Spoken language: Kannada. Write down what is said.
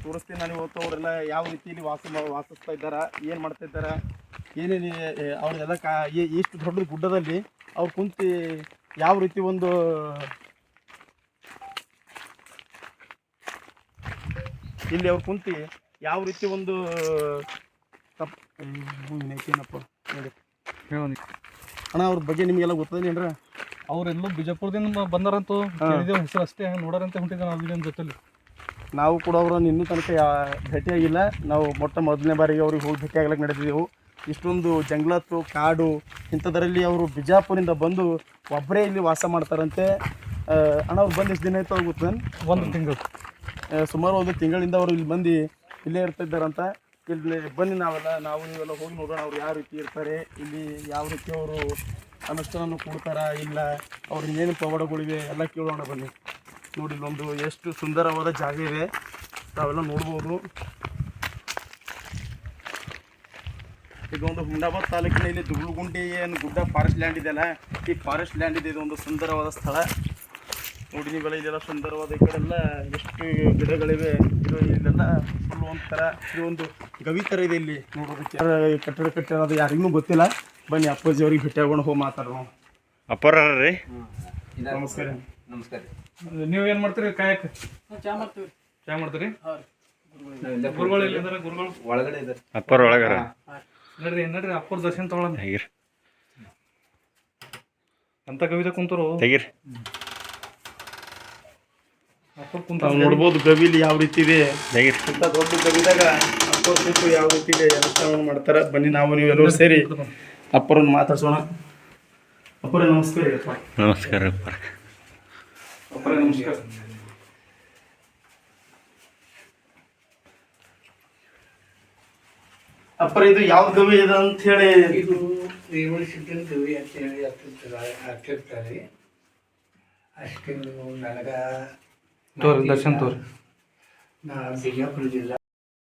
ತೋರಿಸ್ತೀನಿ ನಾನು ಇವತ್ತು. ಅವರೆಲ್ಲ ಯಾವ ರೀತಿಯಲ್ಲಿ ವಾಸಿಸ್ತಾ ಇದ್ದಾರೆ, ಏನು ಮಾಡ್ತಾ ಇದ್ದಾರೆ, ಏನೇನು ಅವ್ರದೆಲ್ಲ ಎಷ್ಟು ದೊಡ್ಡ ಗುಡ್ಡದಲ್ಲಿ ಅವ್ರು ಕುಂತು ಯಾವ ರೀತಿ ಒಂದು ಇಲ್ಲಿ ಅವ್ರು ಕುಂತು ಯಾವ ರೀತಿ ಒಂದು ಏನಪ್ಪ ನೋಡಿ ಅಣ್ಣ ಅವ್ರ ಬಗ್ಗೆ ನಿಮಗೆಲ್ಲ ಗೊತ್ತದೇನ್ರ? ಅವರೆಲ್ಲೂ ಬಿಜಾಪುರದಿಂದ ಬಂದಾರಂತೂ ಕೇಳಿದೇವು, ಹೆಸರು ಅಷ್ಟೇ ನೋಡಾರಂತೆ ಹೊಂಟಿದ್ದೆ ನಾವು ವಿಡಿಯೋ ಜೊತೆಲಿ. ನಾವು ಕೂಡ ಅವರನ್ನು ಇನ್ನೂ ತನಕ ಭೇಟಿಯಾಗಿಲ್ಲ. ನಾವು ಮೊದಲನೇ ಬಾರಿಗೆ ಅವ್ರಿಗೆ ಹೋಗಿ ಭೇಟಿ ಆಗ್ಲಿಕ್ಕೆ ನಡೆದಿದ್ದೆವು. ಇಷ್ಟೊಂದು ಜಂಗ್ಲತ್ತು ಕಾಡು ಇಂಥದ್ರಲ್ಲಿ ಅವರು ಬಿಜಾಪುರಿಂದ ಬಂದು ಒಬ್ಬರೇ ಇಲ್ಲಿ ವಾಸ ಮಾಡ್ತಾರಂತೆ. ಅಣ್ಣ ಅವ್ರು ಬಂದು ಎಷ್ಟು ದಿನ ಆಯ್ತು ಅವ್ರು ಗೊತ್ತೇನು? 1 ತಿಂಗಳು, ಸುಮಾರು 1 ತಿಂಗಳಿಂದ ಅವರು ಇಲ್ಲಿ ಬಂದು ಇಲ್ಲೇ ಇರ್ತಿದ್ದಾರಂತ. ಇಲ್ಲಿ ಬನ್ನಿ ನಾವು ನೀವೆಲ್ಲ ಹೋಗಿ ನೋಡೋಣ ಅವ್ರು ಯಾವ ರೀತಿ ಇರ್ತಾರೆ, ಇಲ್ಲಿ ಯಾವ ರೀತಿ ಅವರು ಅನುಷ್ಠಾನ ಕೊಡ್ತಾರ ಇಲ್ಲ, ಅವ್ರ ಇನ್ನೇನು ಪವಾಡಗಳಿವೆ ಎಲ್ಲ ಕೇಳೋಣ ಬನ್ನಿ. ನೋಡಿ ಇಲ್ಲೊಂದು ಎಷ್ಟು ಸುಂದರವಾದ ಜಾಗ ಇದೆ, ತಾವೆಲ್ಲ ನೋಡ್ಬೋದು. ಈಗ ಒಂದು ಹುಮ್ನಾಬಾದ್ ತಾಲೂಕಿನ ಇಲ್ಲಿ ದುಗುಳುಗುಂಡಿ ಏನು ಗುಡ್ಡ ಫಾರೆಸ್ಟ್ ಲ್ಯಾಂಡ್ ಇದೆಯಲ್ಲ, ಈ ಫಾರೆಸ್ಟ್ ಲ್ಯಾಂಡ್ ಇದೆ. ಇದೊಂದು ಸುಂದರವಾದ ಸ್ಥಳ ನೋಡಿ ನೀವೆಲ್ಲ. ಇದೆಲ್ಲ ಸುಂದರವಾದ, ಈ ಕಡೆಲ್ಲ ಎಷ್ಟು ಗಿಡಗಳಿವೆ. ಇದು ಇಲ್ಲೆಲ್ಲ ಫುಲ್ ಒಂಥರ ಇದು ಒಂದು ಗವಿ ಥರ ಇದೆ ಇಲ್ಲಿ ನೋಡೋದಕ್ಕೆ. ಕಟ್ಟಡ ಕಟ್ಟಿರೋದು ಯಾರಿಗೂ ಗೊತ್ತಿಲ್ಲ. ಬನ್ನಿ ಅಪ್ಪಾಜಿ ಅವ್ರಿಗೆ ಭೇಟಿ ಆಗೋಣ, ಹೋಗಿ ಮಾತಾಡೋಣ. ಅಪ್ಪರ ರೀ, ನಮಸ್ಕಾರ. ನಮಸ್ಕಾರ. ನೀವೇನು ಮಾಡ್ತೀರಿ? ಕಾಯಕ ಚಾ ಮಾಡ್ತೀವಿ. ಚಾ ಮಾಡ್ತೀರಿ? ಗುರುಗಳು ಎಲ್ಲಿದ್ದಾರೆ? ಗುರುಗಳು ಒಳಗಡೆ ಇದ್ದಾರೆ. ಅಪ್ಪರ ಒಳಗಾರ ನಡ್ರಿ ಅಪ್ಪರ ದರ್ಶನ ತಗೊಳ್ಳೋಣ. ಅಂತ ಕವಿತೆ ಕುಂತರು ತೆಗೀರಿ. ನಾವು ನೋಡ್ಬೋದು ಗವಿಲಿ ಯಾವ ರೀತಿ ಇದೆ. ಇಂಥ ದೊಡ್ಡ ಗವಿದಾಗ ಅಪ್ಪರ ಕೂತು ಯಾವ ರೀತಿ ಇದೆ ಅನುಷ್ಠಾನ ಮಾಡ್ತಾರೆ. ಬನ್ನಿ ನಾವು ನೀವೆಲ್ಲರೂ ಸೇರಿ ಅಪ್ಪರನ್ನು ಮಾತಾಡ್ಸೋಣ. ಅಪ್ಪರೇ ನಮಸ್ಕಾರ. ನಮಸ್ಕಾರ ಅಪ್ಪರ. ಅಪ್ಪರೇ ನಮಸ್ಕಾರ. ಅಪ್ಪರ ಇದು ಯಾವ ಗವಿ ಇದೆ ಅಂತ ಹೇಳಿ? ಇದು ರೇವಣ ಸಿದ್ಧನ ಗವಿ ಅಂತ ಹೇಳಿ ಆಗ್ತಿರ್ತಾರೆ. ಅಷ್ಟು ನನಗೆ ದರ್ಶನ ತೋರಿ. ನಾ ಬಿಜಾಪುರ ಜಿಲ್ಲಾ